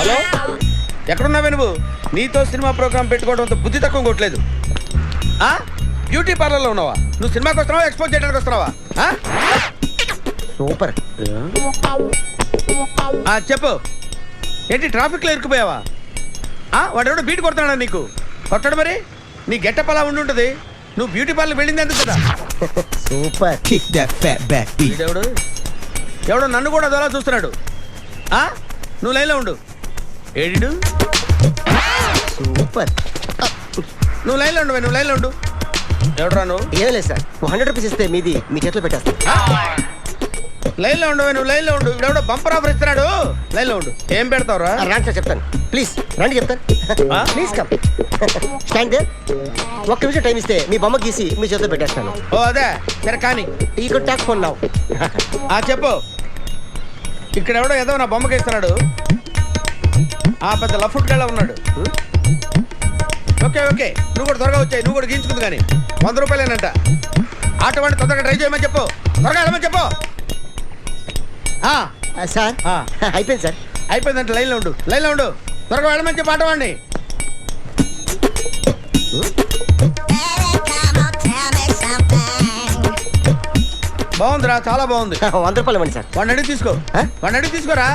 Hello, ఎక్కడున్నావే నువ్వు? నీతో cinema programme పెట్టుకోవడంతో బుద్ధి తక్కువ కొట్టలేదు. బ్యూటీ పార్లర్లో ఉన్నావా? నువ్వు సినిమాకి వస్తున్నావా, ఎక్స్పోజ్ చేయడానికి వస్తున్నావా? సూపర్. చెప్పు, ఏంటి ట్రాఫిక్లో ఇరుక్కుపోయావా? వాడెవడో బీట్ కొడతాడా నీకు? కొట్టాడు మరి. నీ గెట్టప్ అలా ఉండి ఉంటుంది. నువ్వు బ్యూటీ పార్లర్ వెళ్ళింది ఎందుకు కదా? Super. Kick that fat back beat. ఎవడో నన్ను కూడా అదోలా చూస్తున్నాడు. నువ్వు లైన్లో ఉండు. ఏడిడు? సూపర్. నువ్వు లైన్లో ఉండు, నువ్వు లైన్లో ఉండు. ఎవడరా నువ్వు? ఏం లేదు సార్, 100 రూపీస్ ఇస్తే మీది మీ చేతిలో పెట్టేస్తాను. లైన్లో ఉండు, నువ్వు లైన్లో ఉండు. ఎవడో బంపర్ ఆఫర్ ఇస్తున్నాడు. లైన్లో ఉండు. ఏం పెడతావురా? రాండి సార్, చెప్తాను. ప్లీజ్ రండి, చెప్తాను. Please come. Stand there. ఒక్క నిమిషం టైం ఇస్తే మీ బొమ్మ గీసి మీ చేతిలో పెట్టేస్తాను. ఓ అదే సరే కానీ. ఈ కుడ్ టాక్ ఫోన్ నౌ. చెప్పు. ఇక్కడ ఎవడో ఏదో నా బొమ్మకి ఇస్తున్నాడు. పెద్ద లఫుట్ గళ్ళ ఉన్నాడు. ఓకే ఓకే, నువ్వు కూడా త్వరగా వచ్చాయి. నువ్వు కూడా గీంచుకుంది కానీ 100 రూపాయలేనంట. ఆటో వాడిని తొందరగా ట్రై చేయమని చెప్పు. త్వరగా వెళ్ళమని చెప్పు. సార్ అయిపోయింది సార్. అయిపోయిందంట. లైన్లో ఉండు, లైన్లో ఉండు. త్వరగా వెళ్ళమని చెప్పు ఆటో వాడిని. బాగుందిరా, చాలా బాగుంది. 100 రూపాయలు ఇవ్వండి సార్. వాడిని అడిగి తీసుకో. వాడిని అడిగి తీసుకోరా.